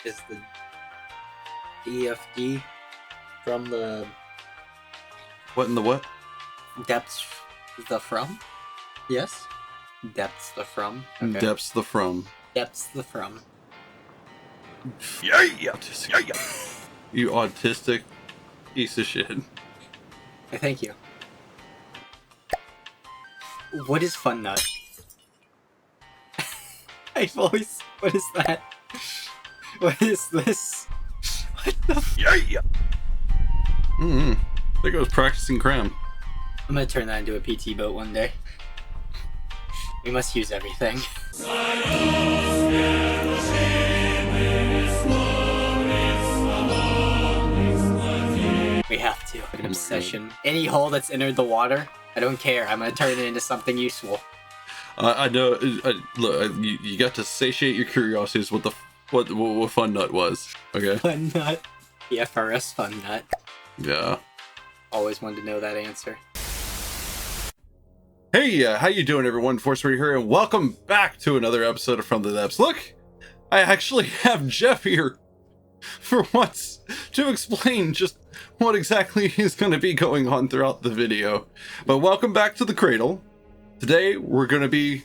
is the DFD from the What in the what? depths the from? Yes? Depths the from? Okay. Depths the from. Depths the from. Yeah. You autistic piece of shit. Thank you. What is Fun Nut? I've always... What is that? What is this? What the f- There goes practicing cram. I'm gonna turn that into a PT boat one day. We must use everything. We have to. An obsession. Any hole that's entered the water, I don't care. I'm gonna turn it into something useful. I know. Look, you got to satiate your curiosities with what Fun Nut was. Okay. Fun Nut. The FRS Fun Nut. Yeah. Always wanted to know that answer. Hey, how you doing, everyone? Force Reader here, and welcome back to another episode of From the Depths. Look, I actually have Jeff here for once to explain just what exactly is going to be going on throughout the video. But welcome back to the cradle. Today we're going to be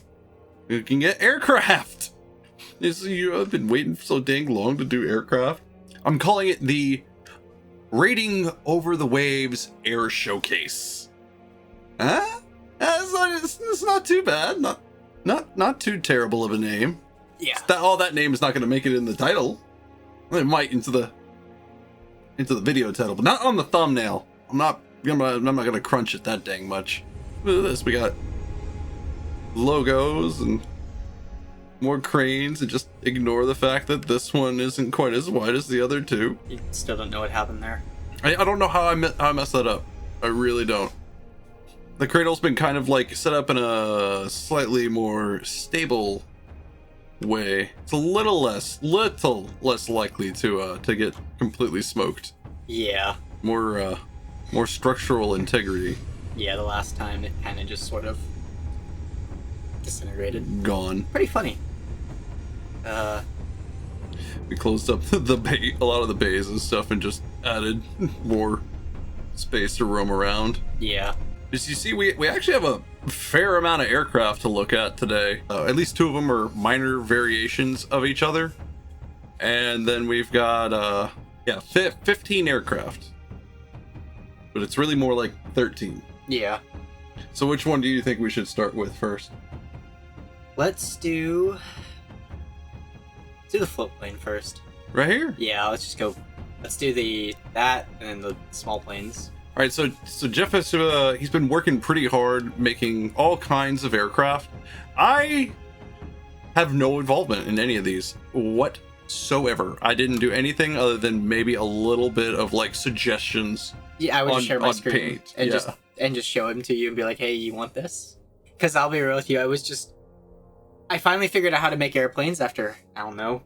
looking at aircraft. I've been waiting so dang long to do aircraft. I'm calling it the Raiding Over the Waves Air Showcase. Huh? It's not too bad. Not too terrible of a name. Yeah. That name is not going to make it in the title. It might into the video title, but not on the thumbnail. I'm not going to crunch it that dang much. Look at this. We got logos and more cranes, and just ignore the fact that this one isn't quite as wide as the other two. You still don't know what happened there. I don't know how I messed that up. I really don't. The cradle's been kind of like set up in a slightly more stable way. It's a little less likely to get completely smoked. Yeah. More structural integrity. Yeah, the last time it kind of just sort of disintegrated. Gone. Pretty funny. We closed up a lot of the bays and stuff, and just added more space to roam around. Yeah. As you see, we actually have a fair amount of aircraft to look at today. At least two of them are minor variations of each other. And then we've got, 15 aircraft. But it's really more like 13. Yeah. So which one do you think we should start with first? Let's do the float plane first. Right here? Yeah, let's just go. Let's do that and then the small planes. All right, so Jeff has he's been working pretty hard making all kinds of aircraft. I have no involvement in any of these whatsoever. I didn't do anything other than maybe a little bit of like suggestions. Yeah, I would just share my screen paint. and Yeah. just show them to you and be like, "Hey, you want this?" Because I'll be real with you, I finally figured out how to make airplanes after, I don't know,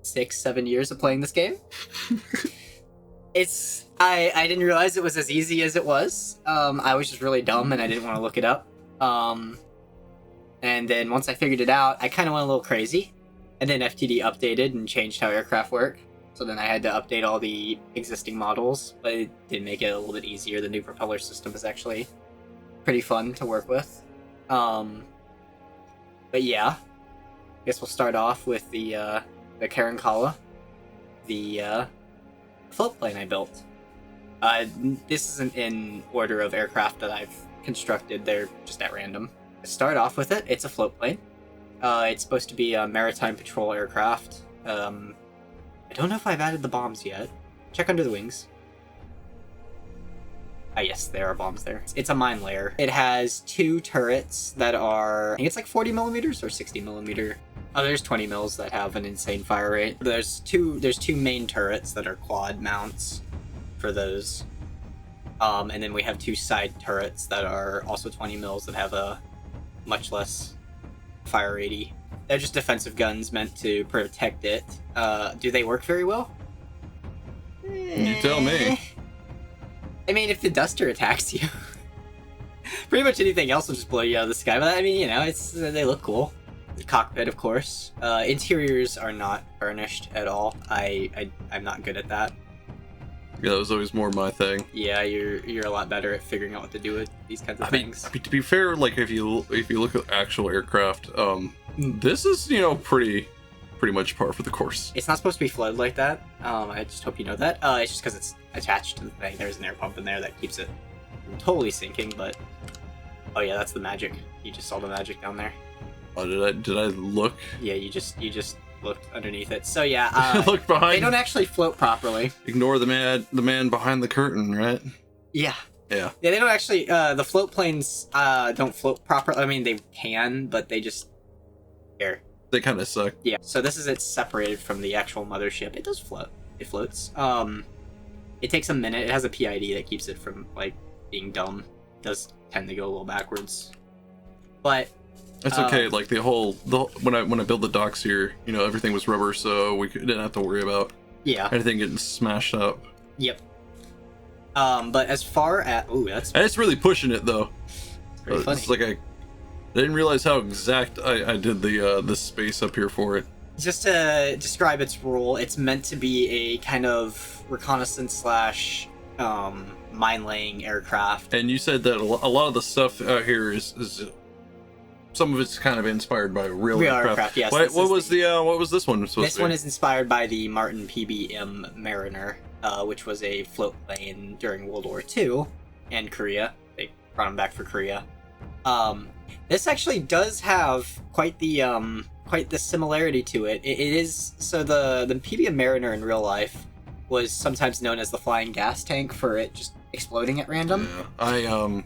6-7 years of playing this game. I didn't realize it was as easy as it was. I was just really dumb and I didn't want to look it up. And then once I figured it out, I kind of went a little crazy. And then FTD updated and changed how aircraft work. So then I had to update all the existing models, but it did make it a little bit easier. The new propeller system is actually pretty fun to work with. But yeah, I guess we'll start off with the Karankala, the float plane I built. This isn't in order of aircraft that I've constructed, they're just at random. To start off with it, it's a float plane. It's supposed to be a maritime patrol aircraft. I don't know if I've added the bombs yet. Check under the wings. Ah, yes, there are bombs there. It's a mine layer. It has two turrets that are, I think it's like 40 millimeters or 60 millimeter. Oh, there's 20 mils that have an insane fire rate. There's two main turrets that are quad mounts for those. And then we have two side turrets that are also 20 mils that have a much less fire rate. They're just defensive guns meant to protect it. Do they work very well? You tell me. I mean, if the duster attacks you, pretty much anything else will just blow you out of the sky. But I mean, you know, they look cool. The cockpit, of course. Interiors are not furnished at all. I'm not good at that. Yeah, that was always more my thing. Yeah, you're a lot better at figuring out what to do with these kinds of things. I mean, to be fair, like if you look at actual aircraft, this is pretty much par for the course. It's not supposed to be flooded like that. I just hope you know that. It's just because it's attached to the thing. There's an air pump in there that keeps it from totally sinking. But oh yeah, that's the magic. You just saw the magic down there. Oh, did I look? Yeah, you just looked underneath it. So yeah, look behind. they don't actually float properly. Ignore the man behind the curtain, right? Yeah. Yeah. Yeah, they don't actually. The float planes don't float properly. I mean, they can, but they just here. They kind of suck. Yeah. So this is it separated from the actual mothership. It does float. It floats. It takes a minute. It has a PID that keeps it from like being dumb. It does tend to go a little backwards, but it's okay. Like when I built the docks here, everything was rubber, so we didn't have to worry about anything getting smashed up. Yep. But as far as that's and it's really pushing it though. pretty funny. It's like I didn't realize how exact I did the space up here for it. Just to describe its role, it's meant to be a kind of reconnaissance / mine laying aircraft. And you said that a lot of the stuff out here is some of it's kind of inspired by real aircraft. Yes. What was this one? This one is inspired by the Martin PBM Mariner, which was a float plane during World War II and Korea. They brought them back for Korea. This actually does have quite the similarity to it. It is so the PBM Mariner in real life was sometimes known as the flying gas tank for it just exploding at random. Yeah.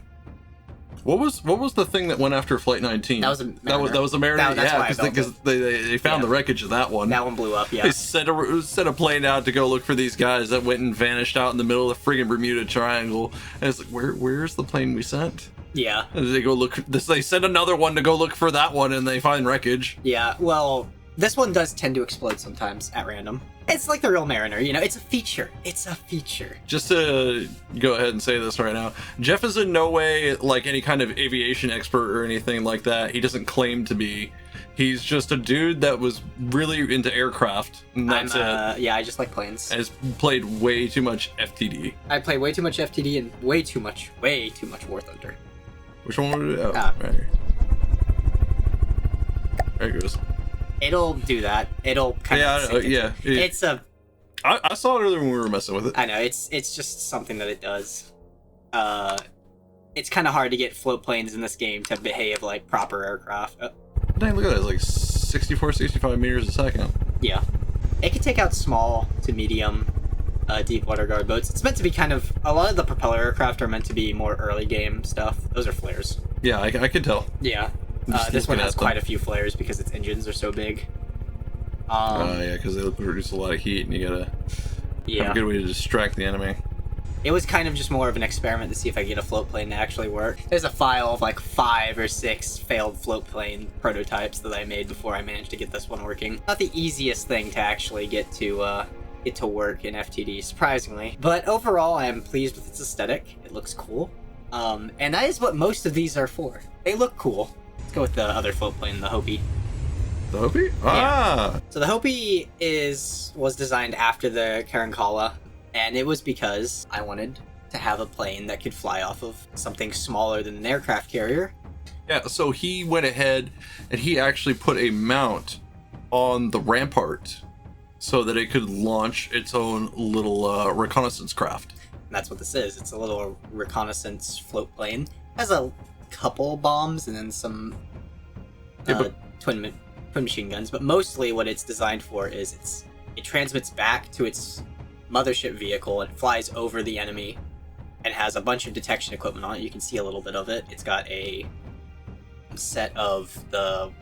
What was the thing that went after Flight 19? That was a Mariner. That was a Mariner. Because they found the wreckage of that one. That one blew up. Yeah. They sent a plane out to go look for these guys that went and vanished out in the middle of the friggin' Bermuda Triangle. And it's like, where's the plane we sent? Yeah. And they go look. They send another one to go look for that one, and they find wreckage. Yeah. Well, this one does tend to explode sometimes at random. It's like the real Mariner, it's a feature. It's a feature. Just to go ahead and say this right now, Jeff is in no way like any kind of aviation expert or anything like that. He doesn't claim to be. He's just a dude that was really into aircraft. And that's it. Yeah, I just like planes. Has played way too much FTD. I play way too much FTD and way too much War Thunder. Which one would it? Oh, right here. There it goes. It'll do that. It'll kind of. It's a. I saw it earlier when we were messing with it. I know it's just something that it does. It's kind of hard to get float planes in this game to behave like proper aircraft. Dang, look at that! It's like 64, 65 meters a second. Yeah, it can take out small to medium, deep water guard boats. It's meant to be kind of a lot of the propeller aircraft are meant to be more early game stuff. Those are flares. Yeah, I can tell. Yeah. This one has quite a few flares because its engines are so big. Yeah, because they produce a lot of heat, and you gotta have a good way to distract the enemy. It was kind of just more of an experiment to see if I could get a float plane to actually work. There's a file of like 5 or 6 failed float plane prototypes that I made before I managed to get this one working. Not the easiest thing to actually get to work in FTD, surprisingly. But overall, I am pleased with its aesthetic. It looks cool. And that is what most of these are for. They look cool. Let's go with the other float plane, the Hopi. The Hopi? Ah! So the Hopi was designed after the Karankala, and it was because I wanted to have a plane that could fly off of something smaller than an aircraft carrier. Yeah, so he went ahead and he actually put a mount on the Rampart so that it could launch its own little reconnaissance craft. And that's what this is. It's a little reconnaissance float plane. It has a couple bombs and then some twin machine guns, but mostly what it's designed for is it transmits back to its mothership vehicle and flies over the enemy and has a bunch of detection equipment on it. You can see a little bit of it. It's got a set of what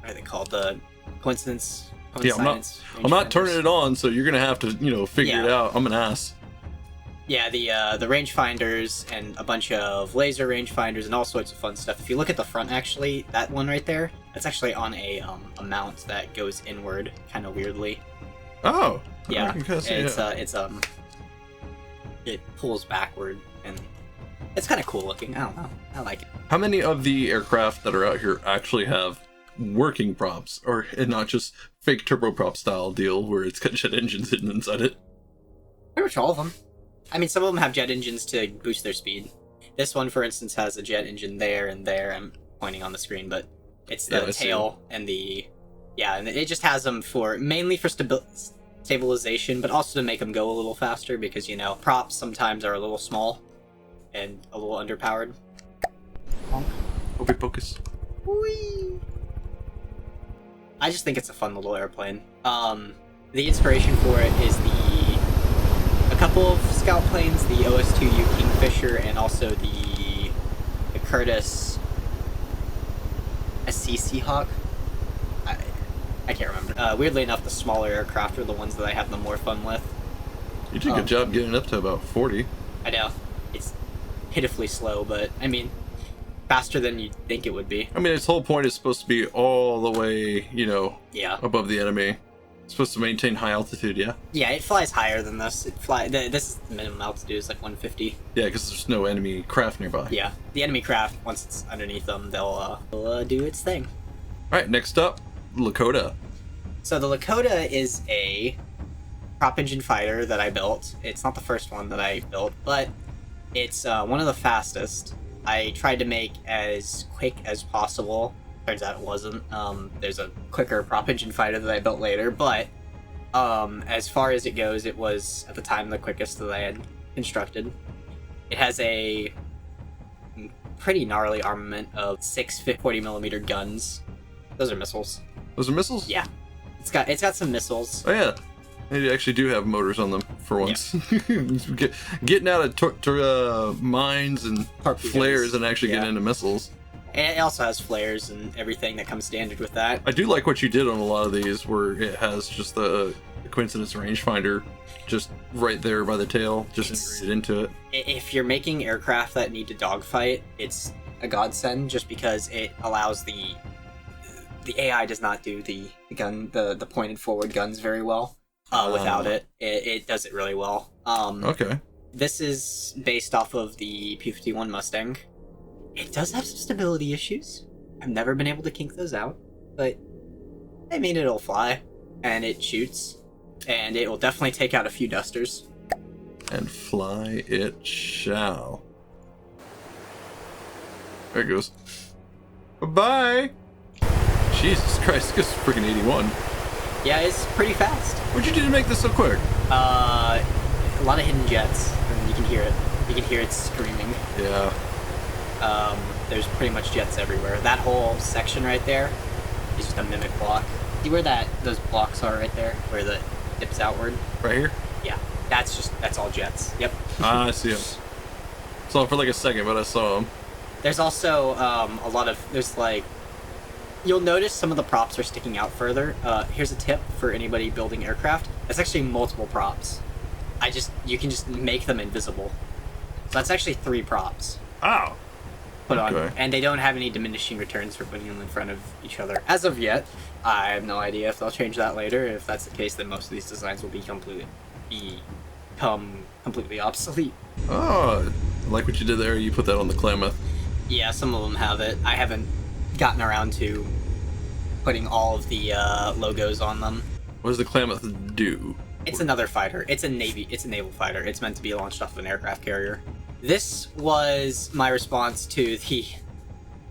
are they called? The coincidence. Yeah, I'm not turning it on, so you're gonna have to figure it out. I'm an ass. Yeah, the rangefinders and a bunch of laser rangefinders and all sorts of fun stuff. If you look at the front, actually, that one right there, that's actually on a mount that goes inward, kind of weirdly. Oh. Yeah, it pulls backward, and it's kind of cool looking. I don't know, I like it. How many of the aircraft that are out here actually have working props, and not just fake turboprop style deal where it's got jet engines hidden inside it. Pretty much all of them. I mean, some of them have jet engines to boost their speed. This one, for instance, has a jet engine there and there. I'm pointing on the screen, but it's the tail and the... Yeah, and it just has them mainly for stabilization, but also to make them go a little faster because, you know, props sometimes are a little small and a little underpowered. Honk. Hocus pocus. Whee! I just think it's a fun little airplane. The inspiration for it is a couple of scout planes, the OS2U Kingfisher and also the Curtiss SC Seahawk. I can't remember. Weirdly enough, the smaller aircraft are the ones that I have the more fun with. You did a good job getting up to about 40. I know. It's pitifully slow, but, I mean, faster than you'd think it would be. I mean, its whole point is supposed to be all the way, you know, above the enemy. It's supposed to maintain high altitude, yeah? Yeah, it flies higher than this. This minimum altitude is like 150. Yeah, because there's no enemy craft nearby. Yeah, the enemy craft, once it's underneath them, they'll do its thing. Alright, next up, Lakota. So the Lakota is a prop engine fighter that I built. It's not the first one that I built, but it's one of the fastest. I tried to make as quick as possible. Turns out it wasn't. There's a quicker prop engine fighter that I built later, but as far as it goes, it was at the time the quickest that I had constructed. It has a pretty gnarly armament of 6 40mm guns. Those are missiles. Those are missiles? Yeah. It's got some missiles. Oh yeah. They actually do have motors on them for once. Yeah. Getting out of mines and flares and actually getting into missiles. And it also has flares and everything that comes standard with that. I do like what you did on a lot of these, where it has just the coincidence rangefinder just right there by the tail, just integrated into it. If you're making aircraft that need to dogfight, it's a godsend, just because it allows the AI does not do the pointed forward guns very well. Without it does it really well. Okay. This is based off of the P-51 Mustang. It does have some stability issues. I've never been able to kink those out, but I mean, it'll fly, and it shoots, and it will definitely take out a few dusters. And fly it shall. There it goes. Bye-bye! Jesus Christ, this is freaking 81. Yeah, it's pretty fast. What'd you do to make this so quick? A lot of hidden jets, and you can hear it. You can hear it screaming. Yeah. There's pretty much jets everywhere. That whole section right there is just a mimic block. See where those blocks are right there, where the dips outward? Right here? Yeah, that's all jets. Yep. Ah, I see them. Saw them for like a second, but I saw them. There's also you'll notice some of the props are sticking out further. Here's a tip for anybody building aircraft. It's actually multiple props. You can just make them invisible. So that's actually 3 props. Oh. Put on, and they don't have any diminishing returns for putting them in front of each other as of yet. I have no idea if they'll change that later. If that's the case, then most of these designs will become completely obsolete. Oh, I like what you did there. You put that on the Klamath. Yeah, some of them have it. I haven't gotten around to putting all of the logos on them. What does the Klamath do? It's another fighter. It's a naval fighter. It's meant to be launched off an aircraft carrier. This was my response to the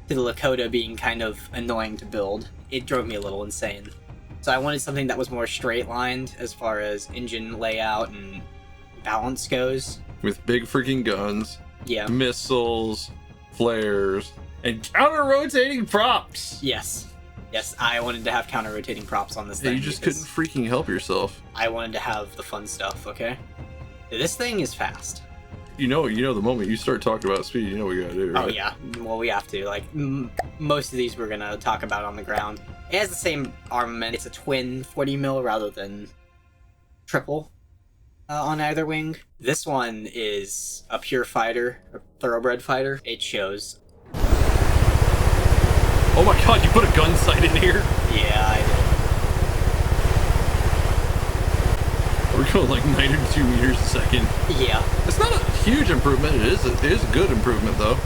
Lakota being kind of annoying to build. It drove me a little insane. So I wanted something that was more straight-lined as far as engine layout and balance goes. With big freaking guns, yeah, missiles, flares, and counter-rotating props! Yes, I wanted to have counter-rotating props on this thing. You just couldn't freaking help yourself. I wanted to have the fun stuff, okay? This thing is fast. You know, the moment you start talking about speed, you know what we gotta do, right? Oh yeah, well we have to. Like, most of these we're gonna talk about on the ground. It has the same armament. It's a twin 40mm rather than triple on either wing. This one is a pure fighter, a thoroughbred fighter. It shows. Oh my god, you put a gun sight in here? Yeah, I did. We're going like 92 meters a second. Yeah. It's not a huge improvement. It is a good improvement, though.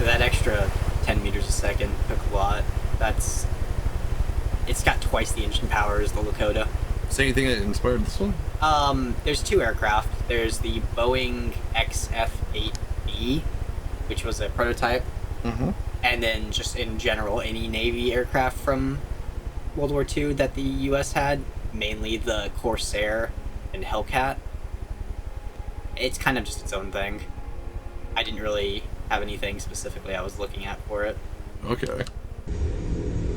That extra 10 meters a second took a lot. It's got twice the engine power as the Lakota. Is there anything that inspired this one? There's two aircraft. There's the Boeing XF-8B, which was a prototype, Mm-hmm. and then just in general, any Navy aircraft from World War II that the U.S. had, mainly the Corsair and Hellcat. It's kind of just its own thing. I didn't really have anything specifically I was looking at for it. Okay.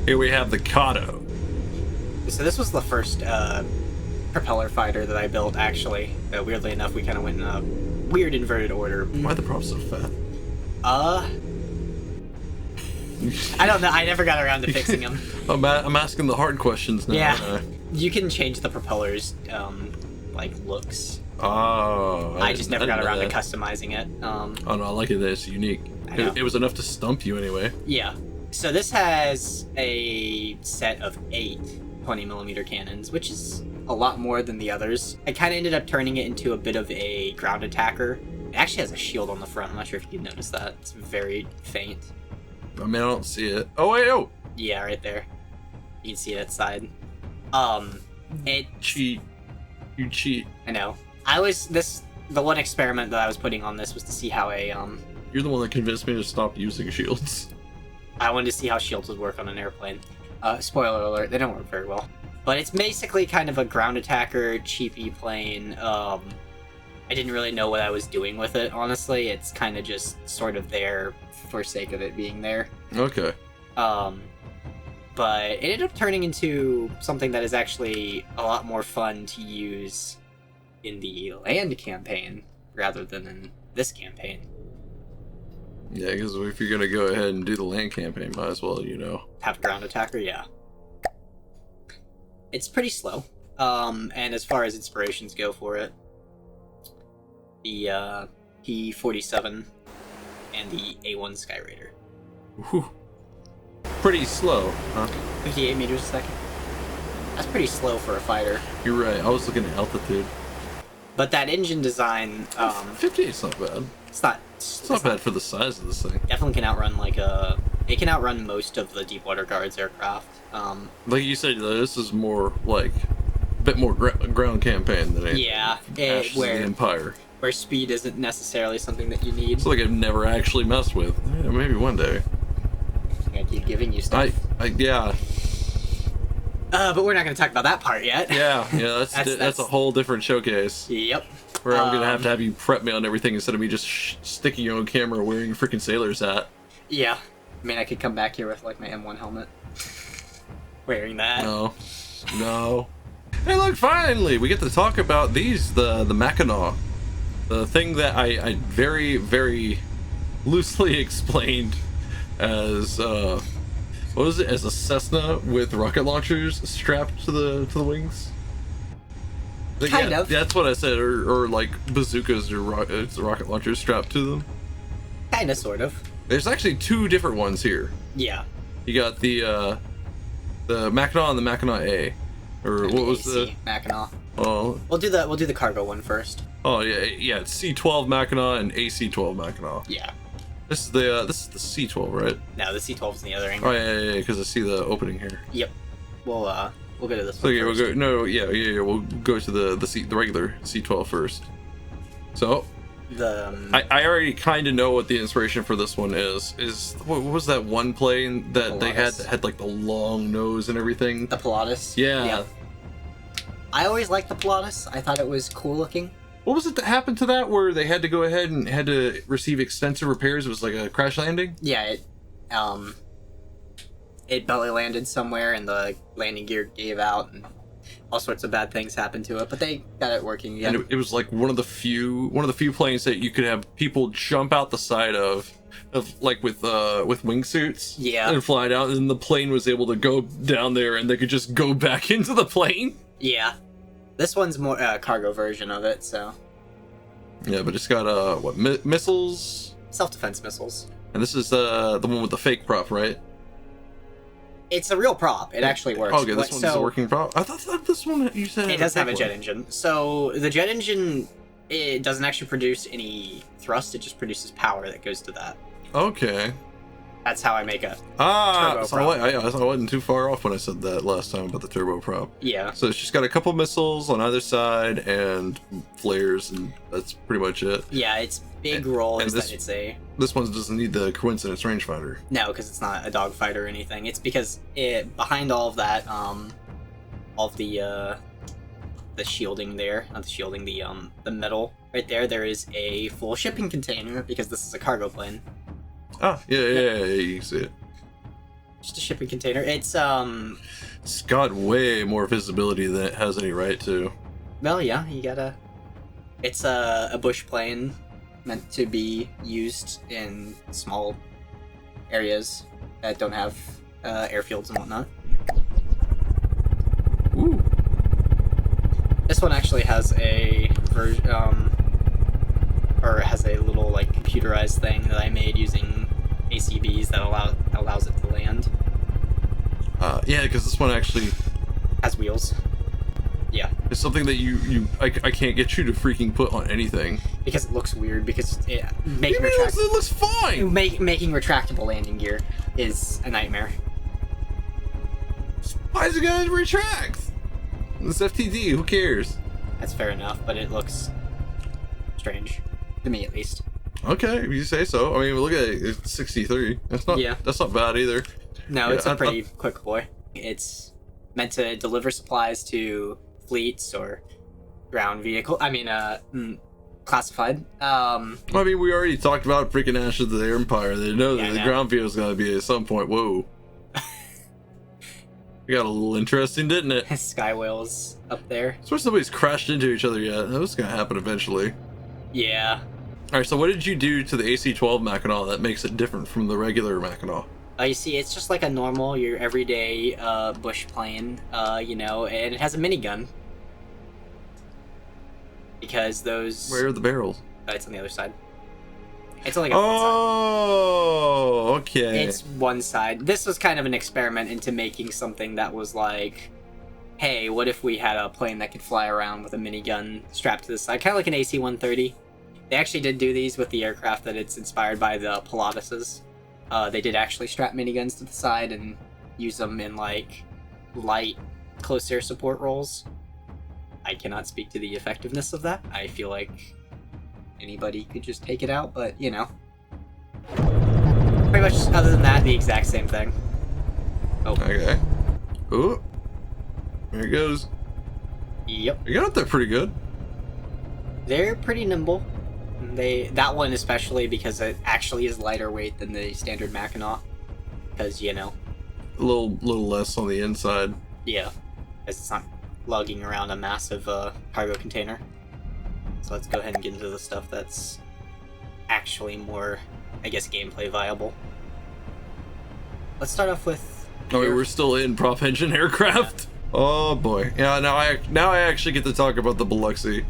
Here we have the Kato. So this was the first propeller fighter that I built, actually. Weirdly enough, we kind of went in a weird inverted order. Why are the props so fat? I don't know. I never got around to fixing them. I'm asking the hard questions now. Yeah. You can change the propellers, like, looks. Oh. I just never got didn't know around to that. customizing it. Oh no, I like it that it's unique. I know. It was enough to stump you anyway. Yeah. So this has a set of 8 20mm cannons, which is a lot more than the others. I kind of ended up turning it into a bit of a ground attacker. It actually has a shield on the front. I'm not sure if you can notice that. It's very faint. I mean, I don't see it. Oh wait, oh. Yeah, right there. You can see that side. It Cheat. You cheat. I know. The one experiment that I was putting on this was to see how You're the one that convinced me to stop using shields. I wanted to see how shields would work on an airplane. Spoiler alert, they don't work very well. But it's basically kind of a ground attacker, cheapy plane. I didn't really know what I was doing with it, honestly. It's kind of just sort of there for sake of it being there. Okay. But it ended up turning into something that is actually a lot more fun to use in the land campaign rather than in this campaign. Yeah, because if you're gonna go ahead and do the land campaign, might as well, Have ground attacker, yeah. It's pretty slow. And as far as inspirations go for it, the P-47 and the A-1 Skyraider. Whew. Pretty slow, huh? 58 meters a second. That's pretty slow for a fighter. You're right. I was looking at altitude. But that engine design, 58's not bad. it's not. It's not bad for the size of this thing. Definitely can outrun it can outrun most of the Deepwater Guards aircraft. Like you said, though, this is more like a bit more ground campaign than anything. Yeah, Ashes of the where Empire. speed isn't necessarily something that you need. It's like I've never actually messed with. Yeah, maybe one day. I keep giving you stuff. Yeah. But we're not going to talk about that part yet. Yeah. That's a whole different showcase. Yep. Where I'm gonna have you prep me on everything instead of me just sticking your own camera wearing a freaking sailor's hat. Yeah. I mean, I could come back here with, like, my M1 helmet. Wearing that. No. Hey, look! Finally, we get to talk about these. The Mackinac, the thing that I very very loosely explained as what was it? As a Cessna with rocket launchers strapped to the wings. Kind of. That's what I said, or like bazookas or rocket launchers strapped to them. Kinda, sort of. There's actually 2 different ones here. Yeah. You got the Mackinac and the Mackinac A, or what was AC Mackinac. Oh, We'll do the cargo one first. oh yeah, it's C12 Mackinac and AC12 Mackinac. Yeah. This is the C12, right? No, the C12's in the other angle. Oh yeah, because I see the opening here. Yep. We'll go to this So one yeah, we'll first. go. No, yeah, we'll go to the regular C12 first. So I already kind of know what the inspiration for this one is. What was that one plane that they had Pilatus. that had like the long nose and everything? The Pilatus. Yeah. I always liked the Pilatus. I thought it was cool looking. What was it that happened to that where they had to go ahead and had to receive extensive repairs? It was like a crash landing? Yeah, it belly landed somewhere and the landing gear gave out and all sorts of bad things happened to it, but they got it working again. And it was like one of the few planes that you could have people jump out the side of like with wingsuits. Yeah. And fly down, and the plane was able to go down there and they could just go back into the plane. Yeah. This one's more cargo version of it, so Yeah, but it's got missiles, self-defense missiles. and this is the one with the fake prop, right? It's a real prop. It actually works. Okay, this one's a working prop. I thought this one you said It had does have a fake jet one. engine. So the jet engine, it doesn't actually produce any thrust. It just produces power that goes to that. Okay. That's how I make a Ah, so turboprop. I wasn't too far off when I said that last time about the turboprop. Yeah. So she's got a couple missiles on either side and flares, and that's pretty much it. Yeah, its big role and is this- that it's a... This one doesn't need the coincidence rangefinder. No, because it's not a dogfight or anything. It's because behind all of that, all of the shielding there, not the shielding, the metal right there, there is a full shipping container because this is a cargo plane. Ah, yeah, you can see it. Just a shipping container. It's It's got way more visibility than it has any right to. well, yeah, you gotta. It's a bush plane meant to be used in small areas that don't have airfields and whatnot. Ooh. This one actually has a version, or has a little like computerized thing that I made using ACBs that allows it to land. Yeah, because this one actually Has wheels. Yeah, is something that I can't get you to freaking put on anything. because it looks weird. Because It looks fine. making retractable landing gear is a nightmare. Why is it gonna retract? It's FTD. Who cares? That's fair enough, but it looks strange to me, at least. Okay, if you say so. I mean, look at it. It's 63. That's not. Yeah. That's not bad either. No, Yeah, it's a I- pretty quick boy. It's meant to deliver supplies to fleets or ground vehicle. I mean, classified. I mean, we already talked about freaking Ash of the Empire. They know Yeah, that I the know. ground field's gonna be at some point. Whoa. We got a little interesting, didn't it? Sky whales up there. It's where somebody's crashed into each other yet. That was gonna happen eventually. Yeah. Alright, so what did you do to the AC-12 Mackinac that makes it different from the regular Mackinac? You see, it's just like a normal, your everyday bush plane, you know, and it has a minigun. Because those... Where are the barrels? It's on the other side. It's only got one Oh, okay. side. It's one side. This was kind of an experiment into making something that was like, hey, what if we had a plane that could fly around with a minigun strapped to the side? Kind of like an AC-130. They actually did do these with the aircraft that it's inspired by, the Pilatuses. They did actually strap miniguns to the side and use them in, like, light, close air support roles. I cannot speak to the effectiveness of that. I feel like anybody could just take it out, but, you know. Pretty much, other than that, the exact same thing. Oh, Okay. Ooh. There it goes. yep. You got up there pretty good. They're pretty nimble. That one especially because it actually is lighter weight than the standard Mackinac. Because, you know, A little less on the inside. yeah. Because it's not lugging around a massive cargo container. So let's go ahead and get into the stuff that's actually more, I guess, gameplay viable. Let's start off with... Oh, wait, we're still in prop engine aircraft. Oh boy. Yeah, now I actually get to talk about the Biloxi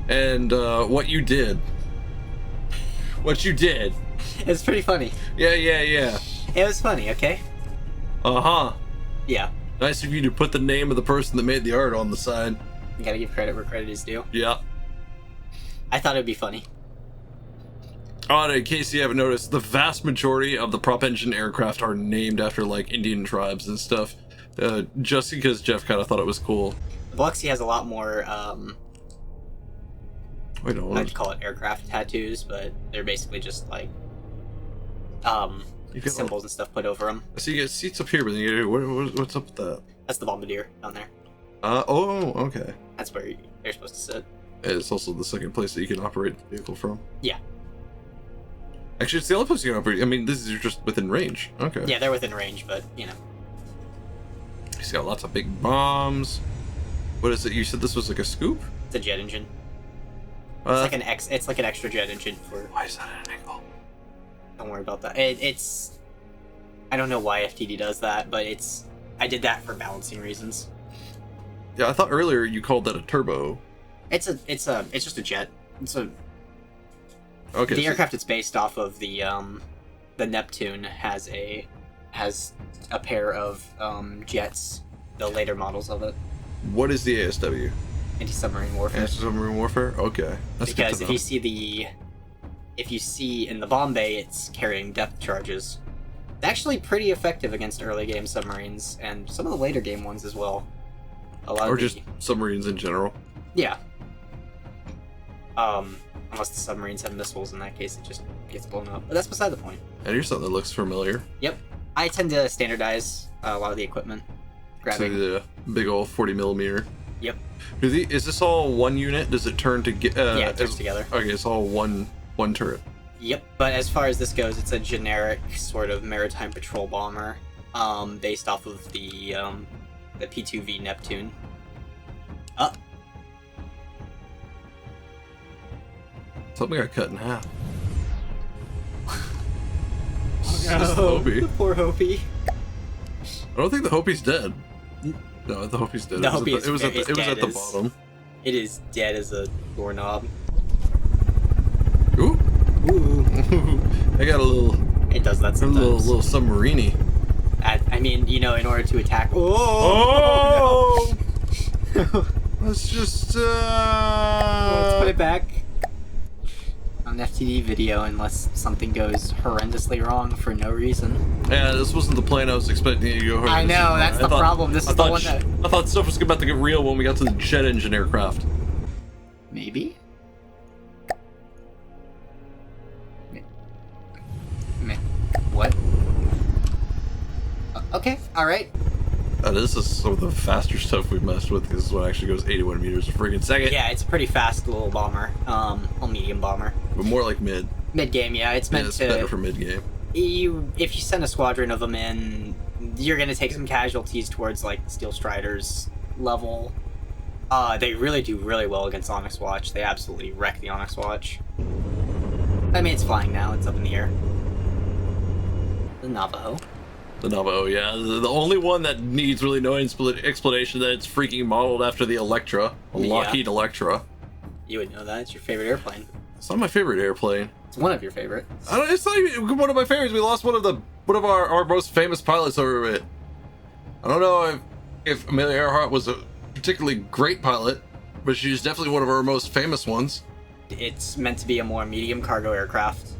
and what you did. What you did. It's pretty funny. Yeah. It was funny, okay? Uh-huh. Yeah. Nice of you to put the name of the person that made the art on the side. You gotta give credit where credit is due. Yeah. I thought it'd be funny. Oh, and in case you haven't noticed, the vast majority of the prop engine aircraft are named after, like, Indian tribes and stuff. Just because Jeff kind of thought it was cool. Biloxi has a lot more, Wait, no, I'd call it aircraft tattoos, but they're basically just like, You get symbols and stuff put over them. So you get seats up here, but then you what's up with that? That's the bombardier down there. Oh, okay. That's where they're supposed to sit. It's also the second place that you can operate the vehicle from. Yeah. Actually, it's the only place you can operate. I mean, this is just within range. Okay. Yeah, they're within range, but, you know. He's got lots of big bombs. What is it? You said this was like a scoop? It's a jet engine. It's It's like an extra jet engine for... Why is that at an angle? Don't worry about that. It's... I don't know why FTD does that, but it's... I did that for balancing reasons. Yeah, I thought earlier you called that a turbo. It's just a jet. It's a... Okay. The so- aircraft it's based off of, the Neptune has a pair of jets, the later models of it, What is the ASW? anti-submarine warfare. Anti-submarine warfare? Okay. That's good Because to if know. you see in the bomb bay, it's carrying depth charges, Actually pretty effective against early game submarines, and some of the later game ones as well. A lot Or of the, just submarines in general. yeah. Unless the submarines have missiles, in that case it just gets blown up. But that's beside the point. And here's something that looks familiar. Yep. I tend to standardize a lot of the equipment. So Grabbing. the big old 40 millimeter. Yep. Is this all one unit? Does it turn to get? Yeah, it turns together. Okay, it's all one turret. Yep. But as far as this goes, it's a generic sort of maritime patrol bomber, based off of the P2V Neptune. Something got cut in half. Oh, the Hopi. the poor Hopi. I don't think the Hopi's dead. No, the Hopi's dead. The Hopi is- it was at it's the dead as- bottom. It is dead as a doorknob. Ooh. Ooh. I got a little It does that sometimes. little submarine. I mean, you know, in order to attack. Oh! Let's just Let's put it back on FTD video unless something goes horrendously wrong for no reason. Yeah, this wasn't the plane I was expecting you to go. I know, that's the problem. This is the one that... I thought stuff was about to get real when we got to the jet engine aircraft. Maybe? What? Okay, alright. This is some of the faster stuff we've messed with. This is what actually goes 81 meters a freaking second. Yeah, it's a pretty fast little bomber. A medium bomber. But more like mid. Mid-game, yeah, it's meant It's to... better for mid game. If you send a squadron of them in, you're gonna take some casualties towards, like, Steel Striders level. They really do really well against Onyx Watch. They absolutely wreck the Onyx Watch. I mean, it's flying now. It's up in the air. The Navajo. The Navajo, yeah. The only one that needs really no explanation that it's freaking modeled after the Electra. Yeah. Lockheed Electra. You would know that. It's your favorite airplane. It's not my favorite airplane. It's one of your favorites. It's not even one of my favorites. We lost one of our most famous pilots over it. I don't know if Amelia Earhart was a particularly great pilot, but she's definitely one of our most famous ones. It's meant to be a more medium cargo aircraft.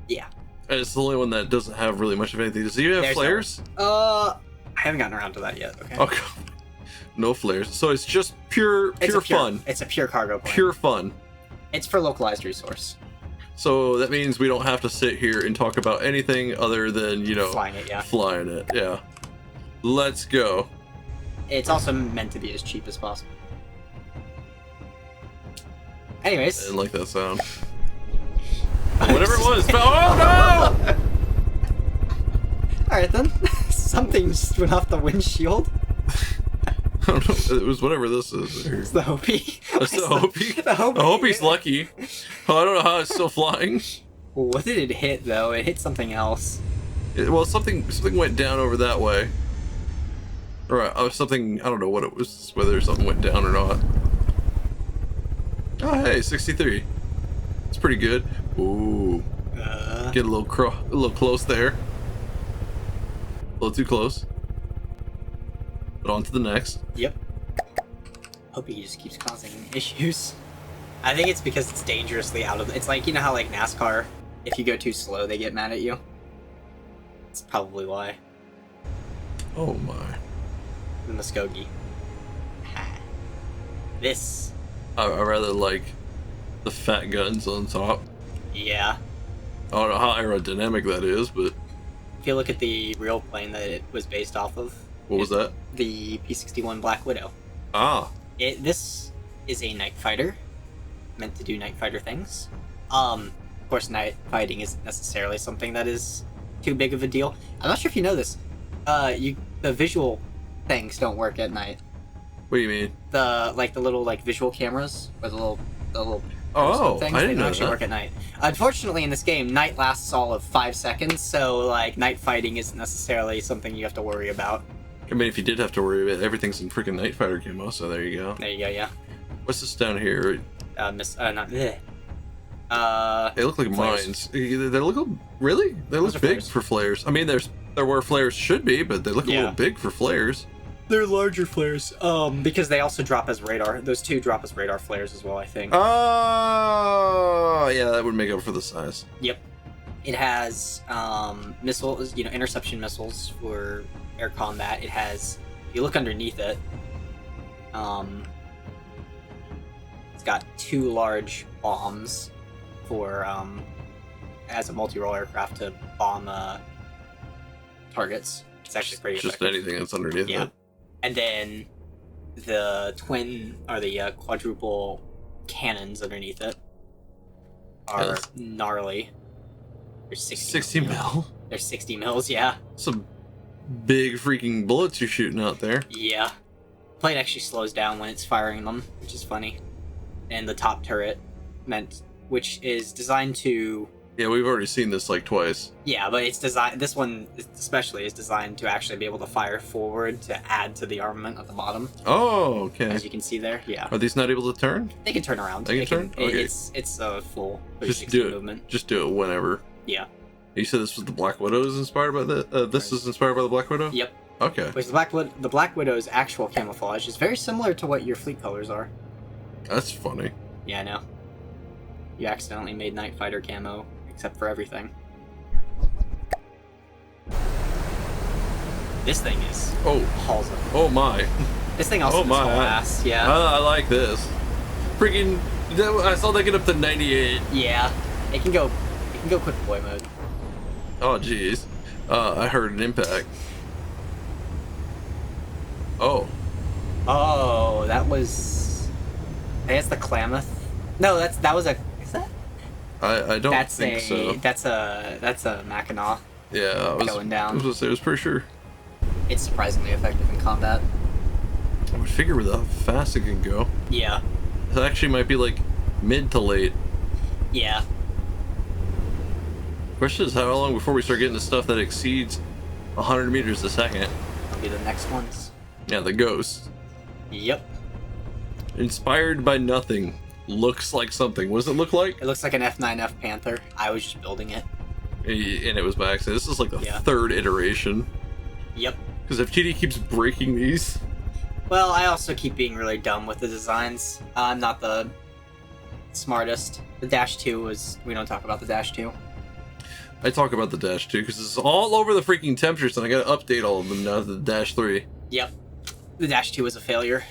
Yeah. And it's the only one that doesn't have really much of anything. Does he have There's flares? I haven't gotten around to that yet. Okay. Oh, God. No flares. So it's just pure fun. It's a pure cargo plane. Pure fun. It's for localized resource. So that means we don't have to sit here and talk about anything other than, Flying it, yeah. Flying it, yeah. Let's go. It's also meant to be as cheap as possible. I Anyways. didn't like that sound. Whatever it was. Oh, no! Alright then. Something just went off the windshield. I don't know. It was whatever this is. It's the Hopi. That's the Hopi. The Hopi. I hope he's lucky. Oh, I don't know how it's still flying. What did it hit though? It hit something else. Well, something went down over that way. Or something, I don't know what it was, whether something went down or not. Oh, hey, 63. It's pretty good. Ooh. Get a little close there. A little too close. But on to the next. Yep. Hopi just keeps causing issues. I think it's because it's dangerously out of... It's like, you know how like NASCAR, if you go too slow, they get mad at you? It's probably why. Oh my. The Muskogee. This. I rather like the fat guns on top. Yeah. I don't know how aerodynamic that is, but If you look at the real plane that it was based off of, what was that? the P-61 Black Widow. Ah. This is a night fighter, meant to do night fighter things. Of course, night fighting isn't necessarily something that is too big of a deal. I'm not sure if you know this. The visual things don't work at night. What do you mean? The little visual cameras or the little Oh, things, I they didn't don't know actually that. work at night. Unfortunately, in this game, night lasts all of 5 seconds, so like night fighting isn't necessarily something you have to worry about. I mean, if you did have to worry about it, everything's in freaking Night Fighter camo, so there you go. There you go. Yeah. What's this down here? Not bleh. They look like Flares. mines. They look really? They Those look are big flares. for flares. I mean, there where flares should be, but they look a Yeah. little big for flares. They're larger flares. Because they also drop as radar. Those two drop as radar flares as well, I think. Oh, yeah, that would make up for the size. Yep. It has missiles, interception missiles for air combat. It has, if you look underneath it, it's got 2 large bombs for as a multi-role aircraft to bomb targets. It's actually pretty Just effective. anything that's underneath Yeah. it. And then the quadruple cannons underneath it are Yes. gnarly. They're 60 mil. They're 60 mils, yeah. Some big freaking bullets you're shooting out there. Yeah. Plane actually slows down when it's firing them, which is funny. And the top turret which is designed to, Yeah, we've already seen this like twice. yeah, but it's designed, this one especially is designed to actually be able to fire forward to add to the armament at the bottom, Oh, okay. as you can see there. Yeah. Are these not able to turn? They can turn around. They can turn? Okay. It's a full Just 360 do it. movement. Just do it whenever. Yeah. You said this was the Black Widow is inspired by the. This is inspired by the Black Widow. Yep. Okay. Which the Black Widow's actual camouflage is very similar to what your fleet colors are. That's funny. Yeah, I know. You accidentally made Night Fighter camo, except for everything. This thing is Oh. hauls it. Oh my. This thing also Oh is my. haul ass. Yeah. I like this. Freaking. I saw that get up to 98. Yeah. It can go quick boy mode. Oh jeez. I heard an impact. Oh. Oh, that was. I guess the Klamath. No, that was a. Is that? I don't That's think so. That's a Mackinac. Yeah, I was going down. I was gonna say, I was pretty sure. It's surprisingly effective in combat. I would figure with how fast it can go. Yeah. It actually might be like mid to late. Yeah. Question is how long before we start getting the stuff that exceeds 100 meters a second. That'll be the next ones. Yeah, the Ghost. Yep. Inspired by nothing. Looks like something. What does it look like? It looks like an F9F Panther. I was just building it. And it was by accident. This is like the Yeah. 3rd iteration. Yep. Because FTD keeps breaking these. Well, I also keep being really dumb with the designs. I'm not the smartest. The Dash 2 was... We don't talk about the Dash 2. I talk about the Dash 2 because it's all over the freaking temperatures and I gotta update all of them now to the Dash 3. Yep. The Dash 2 was a failure,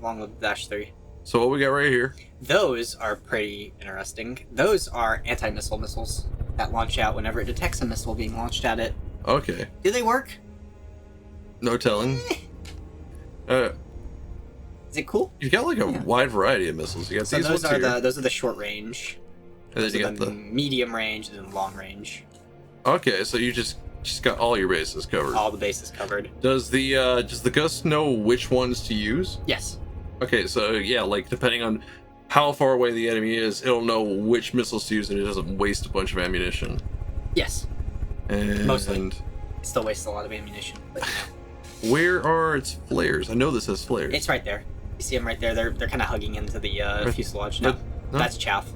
along with the Dash 3. So what we got right here? Those are pretty interesting. Those are anti-missile missiles that launch out whenever it detects a missile being launched at it. Okay. Do they work? No telling. Is it cool? You've got like a Yeah. wide variety of missiles. You got So these those ones are here. those are the short range. And then Those you are got the the... medium range and then long range. Okay, so you just got all your bases covered. All the bases covered. Does the Ghost know which ones to use? Yes. Okay, so yeah, like depending on how far away the enemy is, it'll know which missiles to use and it doesn't waste a bunch of ammunition. Yes. And Mostly. It still wastes a lot of ammunition. But, where are its flares? I know this has flares. it's right there. You see them right there. They're kind of hugging into the fuselage. No, no? that's chaff.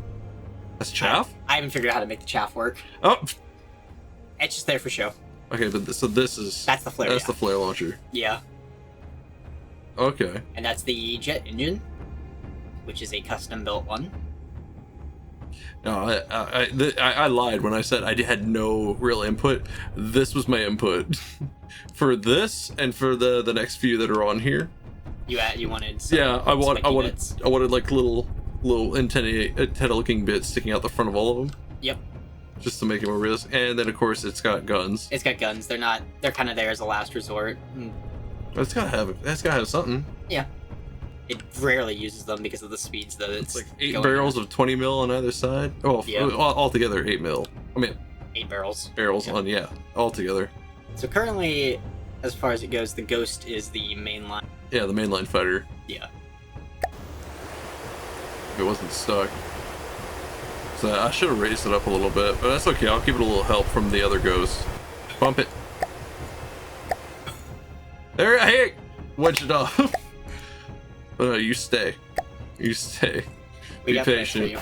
That's chaff? I haven't figured out how to make the chaff work. Oh! It's just there for show. Okay, but so this is... That's the flare. That's Yeah. the flare launcher. Yeah. Okay. And that's the jet engine, which is a custom built one. No, I lied when I said I had no real input. This was my input. For this and for the next few that are on here. You wanted some Yeah, I wanted bits. like little antenna looking bits sticking out the front of all of them. Yep. Just to make it more realistic. And then of course it's got guns. It's got guns. They're kind of there as a last resort. That's gotta have something. Yeah. It rarely uses them because of the speeds that it's Like 8 going barrels of 20 mil on either side. Oh, Yeah. altogether 8 mil. I mean, 8 barrels. barrels Yeah. on altogether. So currently, as far as it goes, the Ghost is the mainline. Yeah, the mainline fighter. Yeah. If it wasn't stuck. So I should have raised it up a little bit, but that's okay. I'll give it a little help from the other Ghosts. Bump it. There, hey, wedge it off. No, you stay. You stay. We Be got this for patient. you.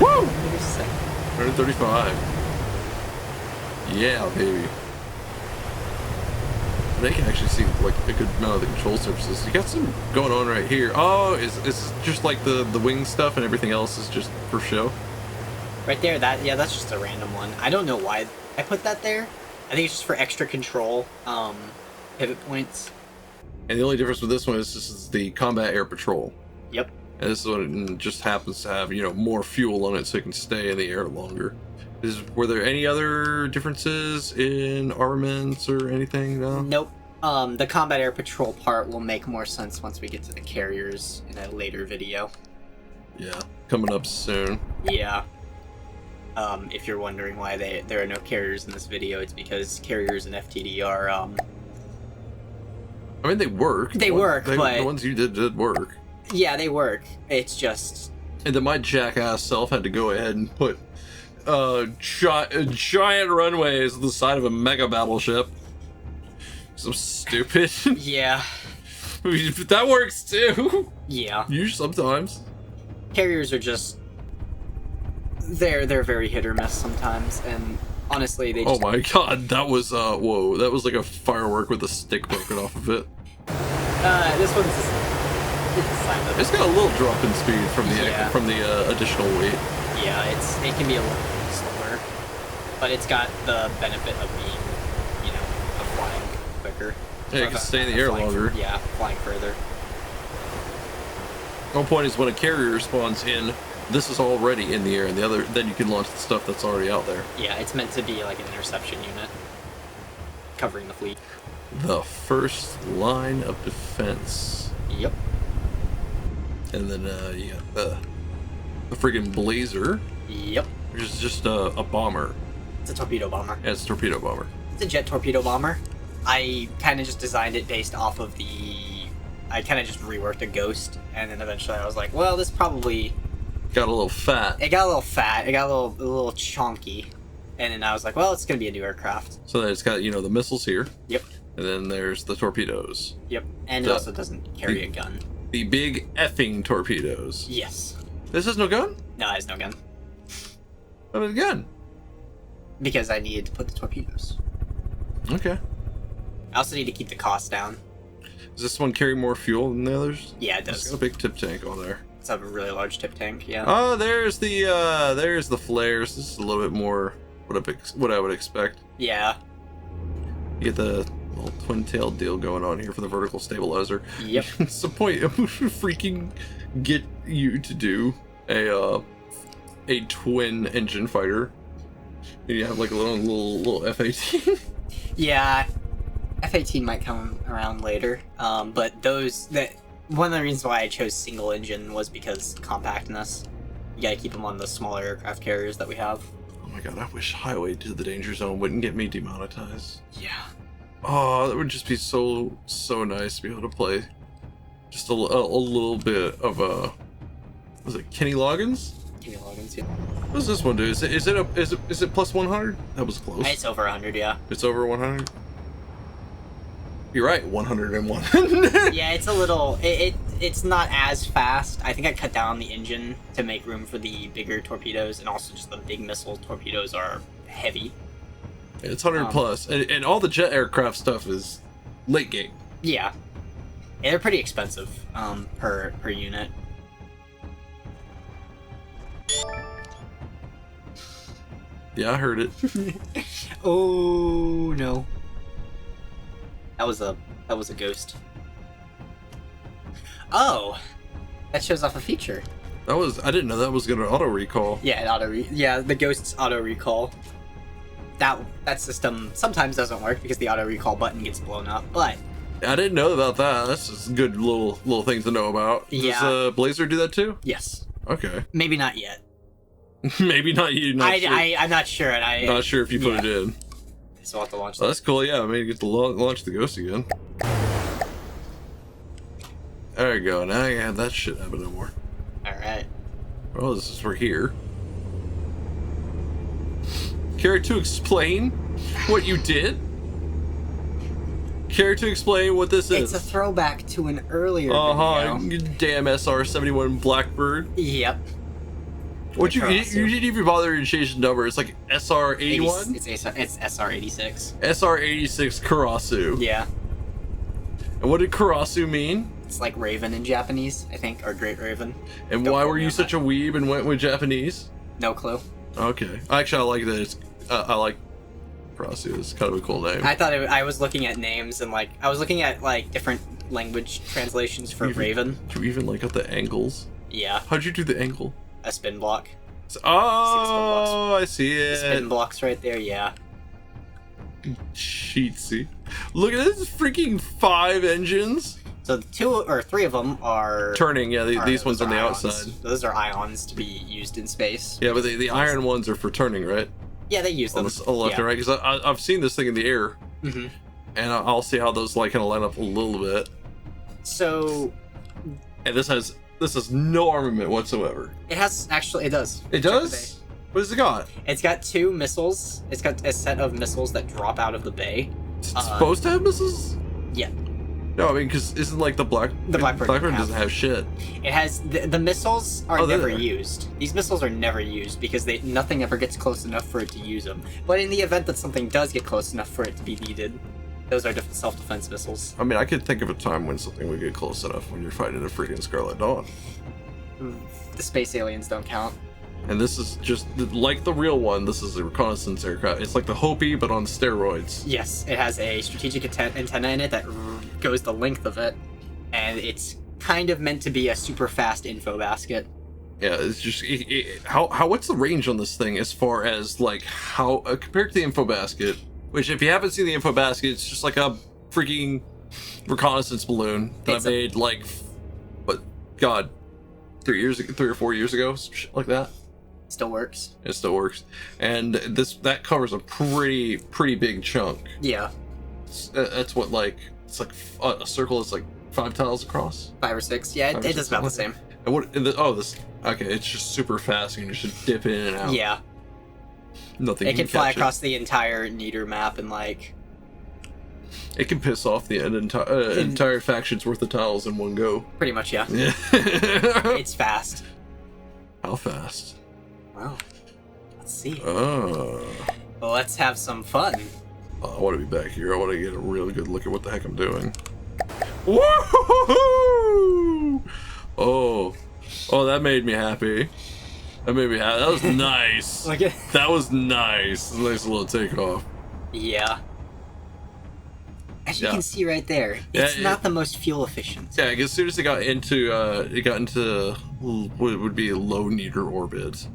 Woo! 136. 135. Yeah, baby. They can actually see like a good amount of the control surfaces. You got some going on right here. Oh, it's just like the wing stuff and everything else is just for show. Right there, that's just a random one. I don't know why I put that there. I think it's just for extra control, pivot points. And the only difference with this one is this is the Combat Air Patrol. Yep. And this one just happens to have, more fuel on it so it can stay in the air longer. Were there any other differences in armaments or anything? No? Nope. The Combat Air Patrol part will make more sense once we get to the carriers in a later video. Yeah, coming up soon. Yeah. If you're wondering why there are no carriers in this video, it's because carriers in FTD are, I mean, they work. They work, but... The ones you did work. Yeah, they work. It's just... And then my jackass self had to go ahead and put giant runways on the side of a mega battleship. So stupid. Yeah. That works too. Yeah. Sometimes. Carriers are just... They're very hit or miss sometimes, and honestly, they just... Oh my god, that was, whoa, that was like a firework with a stick broken off of it. This one's... It's silent. It's got a little drop in speed from the additional weight. Yeah, it can be a little slower, but it's got the benefit of being, of flying quicker. Yeah, you can stay in the air longer. Yeah, flying further. One point is when a carrier spawns in, this is already in the air, and then you can launch the stuff that's already out there. Yeah, it's meant to be like an interception unit, covering the fleet. The first line of defense. Yep. And then, the friggin' Blazer. Yep. Which is just a bomber. It's a torpedo bomber. Yeah, it's a torpedo bomber. It's a jet torpedo bomber. I kind of just designed it based off of I kind of just reworked a Ghost, and then eventually I was like, well, this probably... Got a little fat. It got a little fat. It got a little chunky. And then I was like, well, it's going to be a new aircraft. So then it's got, the missiles here. Yep. And then there's the torpedoes. Yep. And it also doesn't carry a gun. The big effing torpedoes. Yes. This has no gun? No, it has no gun. I mean, gun. Because I needed to put the torpedoes. Okay. I also need to keep the cost down. Does this one carry more fuel than the others? Yeah, it It's does. got a big tip tank on there. It's a really large tip tank, yeah. Oh, there's the flares. This is a little bit more what I would expect. Yeah. You get the little twin-tailed deal going on here for the vertical stabilizer. Yep. It's the point of freaking get you to do a twin engine fighter. And you have like a little F-18. Yeah. F-18 might come around later. But one of the reasons why I chose single engine was because compactness. You gotta keep them on the smaller aircraft carriers that we have. Oh my god, I wish Highway to the Danger Zone wouldn't get me demonetized. Yeah. Oh, that would just be so nice to be able to play just a little bit of was it Kenny Loggins? Kenny Loggins, yeah. What does this one do? Is it plus 100? That was close. It's over 100, yeah. It's over 100? You're right, 101. Yeah, it's a little... It's not as fast. I think I cut down the engine to make room for the bigger torpedoes, and also just the big missile torpedoes are heavy. It's 100 plus, and all the jet aircraft stuff is late game. Yeah. They're pretty expensive per unit. Yeah, I heard it. Oh no. That was a ghost. Oh, that shows off a feature. I didn't know that was gonna auto recall. Yeah, the ghost's auto recall. That system sometimes doesn't work because the auto recall button gets blown up, but I didn't know about that. That's just good little things to know about. Yeah. Does Blazer do that too? yes, Okay. maybe not yet. Maybe not you. Not sure. I'm not sure, and Not sure if you put it in. So I'll have to launch Oh, that's cool. Yeah, I mean, you get to launch the Ghost again. There you go. Now you have that shit happen no more. All right. Well, this is for here. Care to explain what you did? Care to explain what this is? It's a throwback to an earlier you video. damn SR-71 Blackbird. Yep. What you didn't even bother to change the number. It's like SR-81? It's SR-86. SR-86 Karasu. Yeah. And what did Karasu mean? It's like Raven in Japanese, I think, or Great Raven. And Don't why quote were me you on such that. a weeb and went with Japanese? No clue. Okay. Actually, I like that. It's I like Karasuyu. It's kind of a cool name. I thought I was looking at names and like I was looking at like different language translations for Raven. Do you even like up the angles? Yeah, How'd you do the angle? a spin block. Oh, I see The it. spin blocks right there. Yeah. Cheatsy. Look at this freaking 5 engines. So 2 or 3 of them are Turning, yeah, these ones those on are the ions. outside. Those are ions to be used in space. Yeah, but the iron ones are for turning, right? Yeah, they use On them. the left and right, because I've seen this thing in the air, Hmm. and I'll see how those like kind of line up a little bit. So And this has no armament whatsoever. it has actually it does. It Check the does? bay. What has it got? It's got 2 missiles. It's got a set of missiles that drop out of the bay. It's supposed to have missiles? Yeah. No, I mean, because isn't like the Blackbird doesn't have shit. It has the missiles are Oh, they're never there. used. These missiles are never used because nothing ever gets close enough for it to use them. But in the event that something does get close enough for it to be needed, those are self-defense missiles. I mean, I could think of a time when something would get close enough when you're fighting a freaking Scarlet Dawn. The space aliens don't count. And this is just like the real one. This is a reconnaissance aircraft. It's like the Hopi, but on steroids. Yes, it has a strategic antenna in it that goes the length of it, and it's kind of meant to be a super fast info basket. Yeah, it's just how what's the range on this thing as far as like how compared to the info basket? Which, if you haven't seen the info basket, it's just like a freaking reconnaissance balloon that It's I made like, but God, 3 or 4 years ago, some shit like that. Still works. It still works, and that covers a pretty big chunk. Yeah, That's what like it's like a circle is like 5 tiles across. 5 or 6. Yeah, 5 or it does 6, about the something. same. And what? And this okay? It's just super fast. You can just dip in and out. Yeah, Nothing. it can fly catch across the entire Neater map and like. It can piss off the entire faction's worth of tiles in one go. Pretty much, yeah. Yeah. It's fast. How fast? Well, let's see. Oh. Well, let's have some fun. I want to be back here. I want to get a really good look at what the heck I'm doing. Woo-hoo-hoo-hoo! Oh, that made me happy. That made me happy. That was nice. Look at. That was nice. Nice little takeoff. Yeah. As you Yeah. can see right there, Yeah, it's not the most fuel efficient. Yeah, as soon as it got into what would be a low Neater orbit,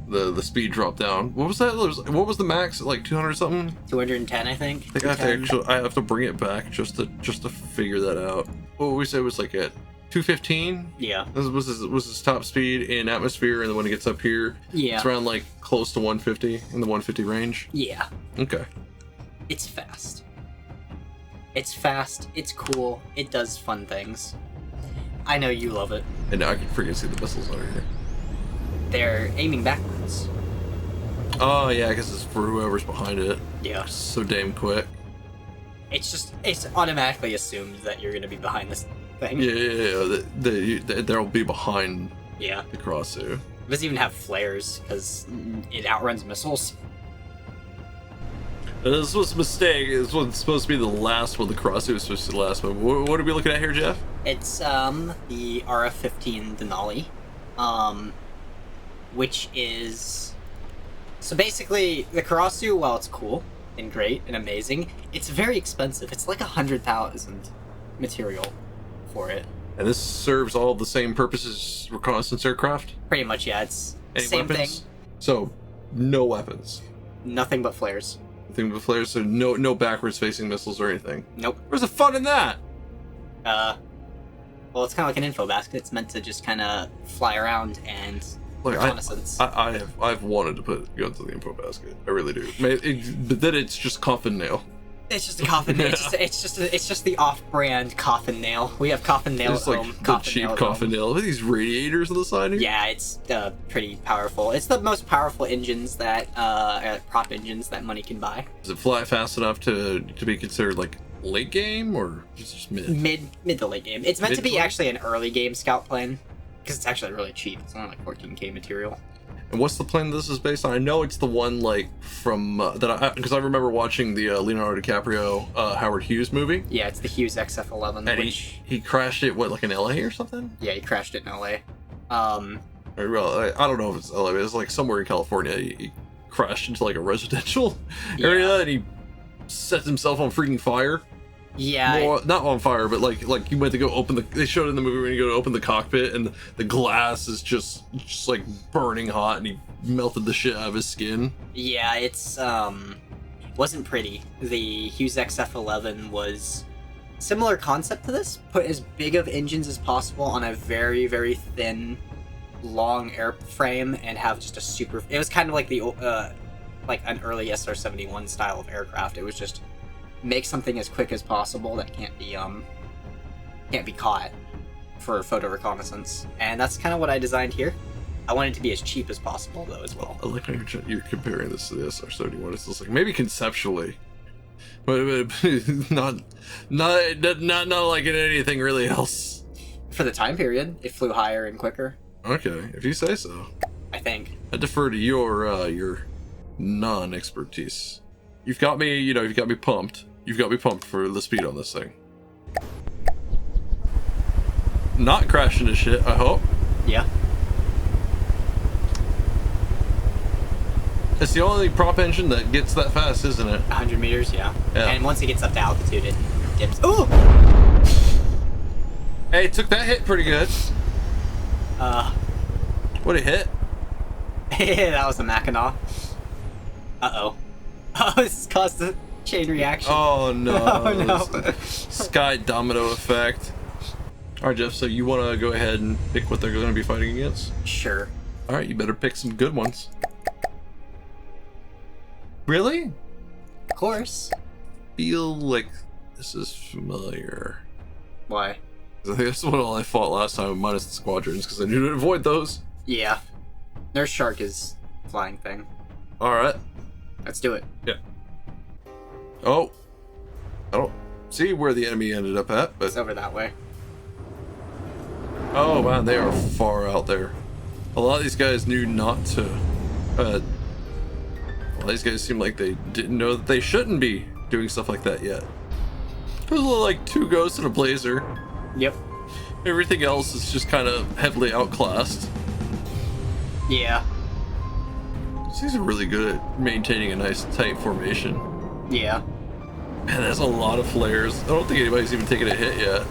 the speed dropped down. What was that? What was the max? Like 200 something? 210, I think. I think I have to bring it back just to figure that out. What we said was like at 215. Yeah. This was his top speed in atmosphere, and then when it gets up here, Yeah. it's around like close to 150 in the 150 range. Yeah. Okay. It's fast. It's fast. It's cool. It does fun things. I know you love it. And now I can freaking see the missiles over here. They're aiming backwards. Oh yeah, because it's for whoever's behind it. Yeah. So damn quick. It's automatically assumed that you're gonna be behind this thing. Yeah. They'll be behind Yeah. the Karasuyu. It doesn't even have flares because it outruns missiles. This was a mistake. This was supposed to be the last one. The Karasuyu was supposed to be the last one. What are we looking at here, Jeff? It's the RF-15 Denali, which is so basically the Karasuyu. While it's cool and great and amazing, it's very expensive. It's like 100,000 material for it. And this serves all the same purposes as reconnaissance aircraft? Pretty much, yeah. It's Any same weapons? thing. So, no weapons. Nothing but flares. Nothing but flares, so no backwards facing missiles or anything. Nope. Where's the fun in that? Well, it's kind of like an info basket. It's meant to just kind of fly around and Like, reconnaissance. I've wanted to put guns in the info basket. I really do. But then it's just coffin nail. It's just a coffin nail. Yeah. It's just the off-brand coffin nail. We have coffin nail It's at like home. the Coffin cheap nail at coffin home. nail. Look at these radiators on the side here. Yeah, it's pretty powerful. It's the most powerful engines that prop engines that money can buy. Does it fly fast enough to be considered like late game or just mid? Mid to late game. It's meant to be Mid-plane? actually an early game scout plane because it's actually really cheap. It's only like 14K material. And what's the plane this is based on? I know it's the one like from because I remember watching the Leonardo DiCaprio Howard Hughes movie. Yeah, it's the Hughes XF-11. And which he crashed it like in LA or something. yeah, he crashed it in LA. Or, well, I don't know if it's LA, but it's like somewhere in California. He crashed into like a residential area and he set himself on freaking fire. Yeah. Well, not on fire, but like you went to go open the. They showed in the movie when you go to open the cockpit and the glass is just like burning hot, and he melted the shit out of his skin. Yeah, it's wasn't pretty. The Hughes XF11 was similar concept to this. Put as big of engines as possible on a very, very thin, long airframe, and have just a super. It was kind of like the like an early SR-71 style of aircraft. It was just make something as quick as possible that can't be caught for photo reconnaissance, and that's kind of what I designed here. I want it to be as cheap as possible, though, as well. I like how you're comparing this to the SR-71. It's just like maybe conceptually, but not like in anything really else. For the time period, it flew higher and quicker. Okay, if you say so. I think. I defer to your non-expertise. You've got me, you've got me pumped. You've got me pumped for the speed on this thing. Not crashing to shit, I hope. Yeah. It's the only prop engine that gets that fast, isn't it? 100 meters, yeah. Yeah. And once it gets up to altitude, it dips. Ooh! Hey, it took that hit pretty good. What it hit? That was a Mackinac. Uh-oh. Oh, this has caused a chain reaction. Oh no. Oh no. Sky domino effect. Alright, Jeff, so you want to go ahead and pick what they're going to be fighting against? Sure. Alright, you better pick some good ones. Really? Of course. Feel like this is familiar. Why? I think that's what all I fought last time, minus the squadrons, because I knew to avoid those. Yeah. Nurse Shark is flying thing. Alright. Let's do it. Yeah. Oh. I don't see where the enemy ended up at, but... It's over that way. Oh man, they are far out there. A lot of these guys knew not to... a lot of these guys seem like they didn't know that they shouldn't be doing stuff like that yet. There's like 2 ghosts and a blazer. Yep. Everything else is just kind of heavily outclassed. Yeah. These are really good at maintaining a nice tight formation. Yeah. Man, there's a lot of flares. I don't think anybody's even taken a hit yet.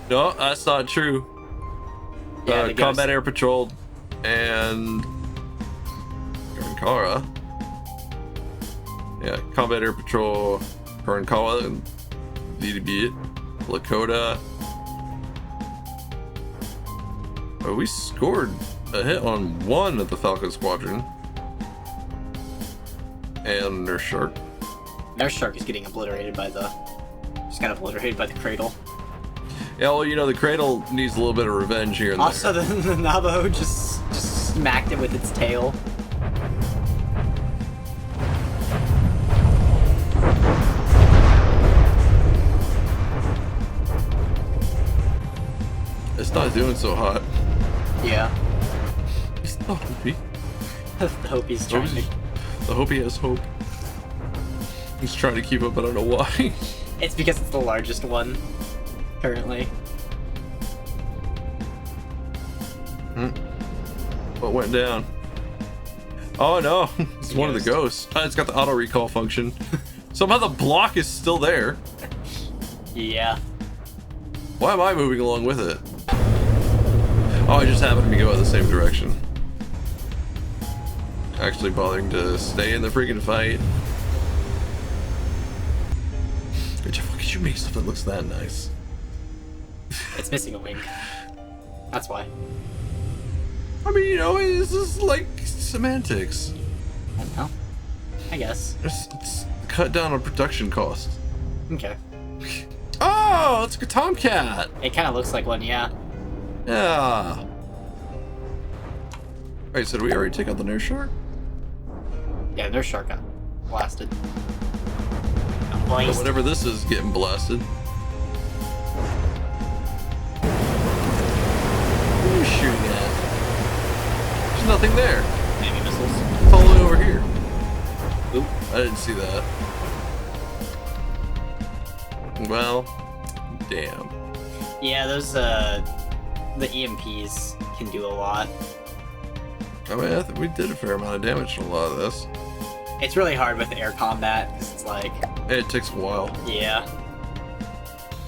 No, that's not true. Yeah, Combat Air Patrol and Karankara. Yeah, Combat Air Patrol, Karankara, and DDB, Lakota. Oh, we scored a hit on one of the Falcon Squadron. And Nurse Shark. Nurse Shark is getting obliterated by the... Just got obliterated by the Cradle. Yeah, well, the Cradle needs a little bit of revenge here and Also, there. the Navajo just smacked it with its tail. It's not doing so hot. Yeah. It's the Hopi. The Hopi's trying to... The Hopi has hope. He's trying to keep up, I don't know why. It's because it's the largest one, currently. What went down? Oh no, it's one of the ghosts. It's got the auto recall function. Somehow the block is still there. Yeah. Why am I moving along with it? Oh, I just happened to go in the same direction. Actually bothering to stay in the freaking fight. Jeff, why could you make something that looks that nice? It's missing a wing. That's why. I mean, this is like semantics. I don't know. I guess. It's cut down on production cost. Okay. Oh, it's like a Tomcat. It kind of looks like one, yeah. Yeah. Wait, so did we already take out the Nurse Shark? Yeah, Nurse Shark got blasted. But whatever this is getting blasted. What are you shooting at? There's nothing there. Maybe missiles. It's all the way over here. Oop. I didn't see that. Well, damn. Yeah, those The EMPs can do a lot. I mean, I think we did a fair amount of damage to a lot of this. It's really hard with air combat because it's like, It takes a while. yeah,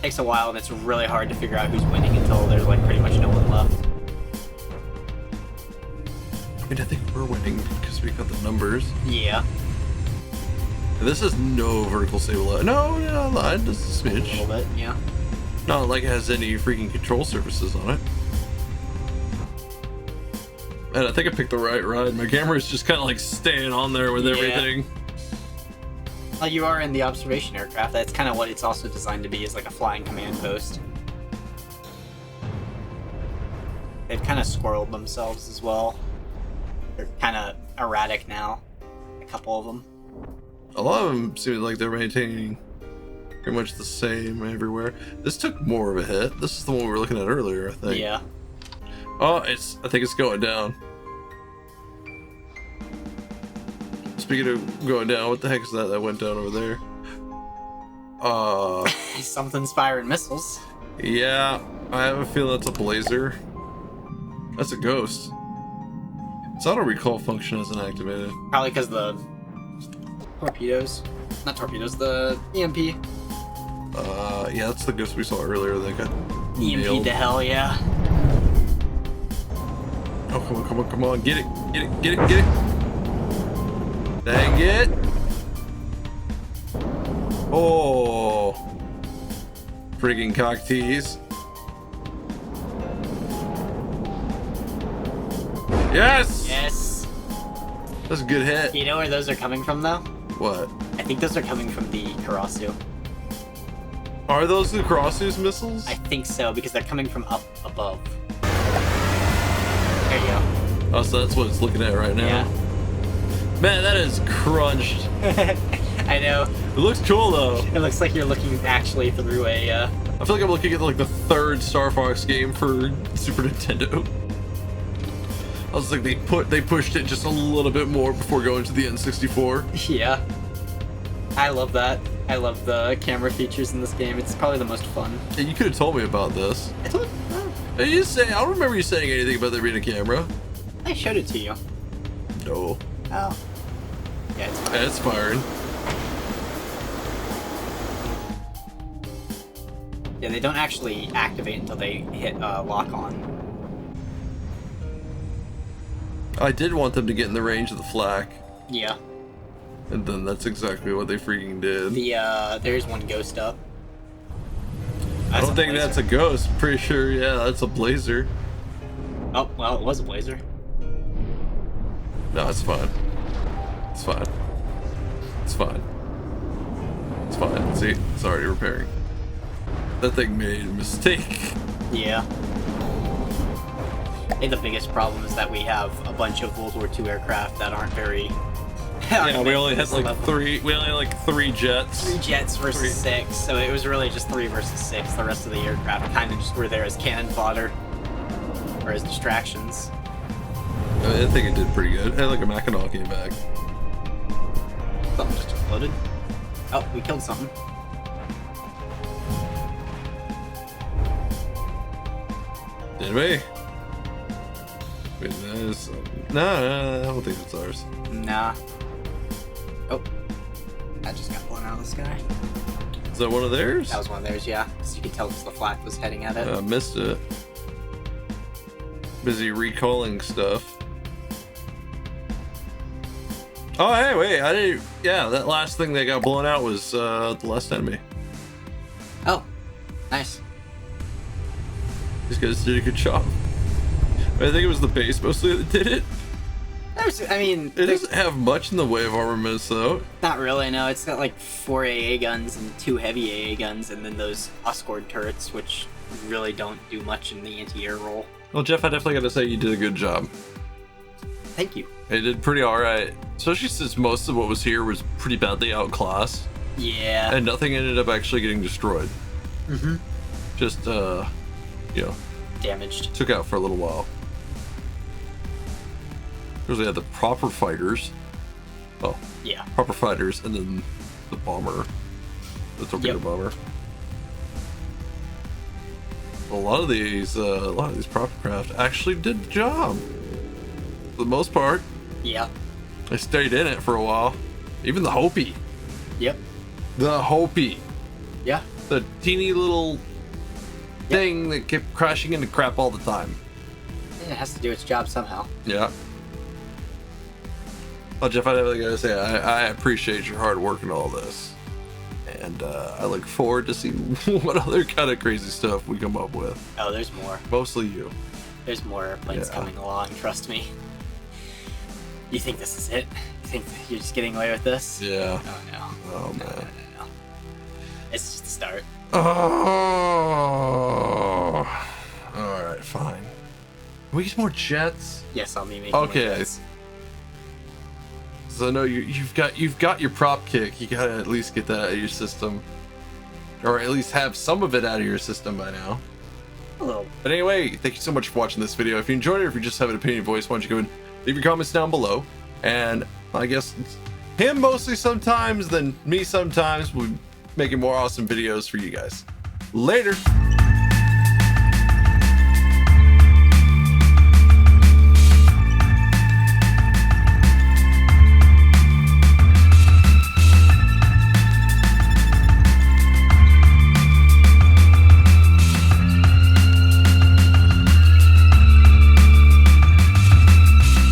takes a while and it's really hard to figure out who's winning until there's like pretty much no one left. I mean, I think we're winning because we got the numbers. Yeah, This is no vertical stabilization. No, I lied. This is a a little smidge. bit. Yeah. Not like it has any freaking control surfaces on it. And I think I picked the right ride. My camera is just kind of like staying on there with Yeah. everything. Well, you are in the observation aircraft. That's kind of what it's also designed to be, is like a flying command post. They've kind of squirreled themselves as well. They're kind of erratic now. A couple of them. A lot of them seem like they're maintaining pretty much the same everywhere. This took more of a hit. This is the one we were looking at earlier, I think. Yeah. Oh, I think it's going down. Speaking of going down, what the heck is that went down over there? Something's firing missiles. Yeah, I have a feeling that's a blazer. That's a ghost. Its auto recall function isn't activated. Probably because the torpedoes. Not torpedoes, the EMP. Yeah, that's the ghost we saw earlier that got EMP nailed. to hell, yeah. Oh, come on, come on, come on. Get it, get it, get it, get it. Dang it. Oh. Friggin' cock tease. Yes! Yes. That's a good hit. You know where those are coming from, though? What? I think those are coming from the Karasu. Are those the Karasu's missiles? I think so, because they're coming from up above. There you go. Oh, so that's what it's looking at right now. Yeah. Man, that is crunched. I know. It looks cool though. It looks like you're looking actually through a, I feel like I'm looking at like the third Star Fox game for Super Nintendo. I was like, they pushed it just a little bit more before going to the N64. yeah. I love that. I love the camera features in this game. It's probably the most fun. Yeah, you could have told me about this. I told Hey, you say I don't remember you saying anything about there being a camera. I showed it to you. No. Oh. Yeah, it's fine. Yeah, it's firing. Yeah, they don't actually activate until they hit lock on. I did want them to get in the range of the flak, Yeah. and then that's exactly what they freaking did. There's one ghost up. I don't think that's a ghost. Pretty sure, yeah, that's a blazer. Oh, well, it was a blazer. No, it's fine. It's fine. It's fine. It's fine. See, it's already repairing. That thing made a mistake. Yeah. I think the biggest problem is that we have a bunch of World War II aircraft that aren't very. Yeah, we only had like three. We only had like 3 jets. 3 jets versus 3. 6, so it was really just 3 versus 6. The rest of the aircraft kind of just were there as cannon fodder or as distractions. I think it did pretty good. And like a Mackinac came back. Something just exploded. Oh, we killed something. Did we? Wait, that is. No, I don't think it's ours. Nah. Oh. That just got blown out of the sky. Is that one of theirs? That was one of theirs, yeah. So you could tell because the flak was heading at it. I missed it. Busy recalling stuff. Oh, hey, wait, I didn't. Yeah, that last thing that got blown out was the last enemy. Oh. Nice. These guys did a good job. I think it was the base mostly that did it. I mean, It doesn't have much in the way of armaments, though. not really, no. It's got like 4 AA guns and 2 heavy AA guns, and then those Oscord turrets, which really don't do much in the anti-air role. Well, Jeff, I definitely got to say you did a good job. Thank you. It did pretty alright. Especially since most of what was here was pretty badly outclassed. Yeah. And nothing ended up actually getting destroyed. Mm-hmm. Just, you know, Damaged. took out for a little while. Because they had the proper fighters. Oh, Yeah. proper fighters, and then the bomber. The torpedo Yep. bomber. a lot of these prop craft actually did the job. For the most part, Yeah. they stayed in it for a while. Even the Hopi. Yep. The Hopi. Yeah. The teeny little thing that kept crashing into crap all the time. It has to do its job somehow. Yeah. Well, Jeff, I definitely gotta say, I appreciate your hard work in all this. And I look forward to seeing what other kind of crazy stuff we come up with. Oh, there's more. Mostly you. There's more airplanes Yeah. coming along, trust me. You think this is it? You think that you're just getting away with this? Yeah. Oh, no. Oh, No. man. It's just the start. Oh. All right, fine. Can we get more jets? Yes, I'll be making Okay. more jets. So I know you've got your prop kick. You gotta at least get that out of your system, or at least have some of it out of your system by now. Hello. But anyway, thank you so much for watching this video. If you enjoyed it, or if you just have an opinion voice, why don't you go and leave your comments down below. And I guess him mostly sometimes, then me sometimes, we'll be making more awesome videos for you guys. Later.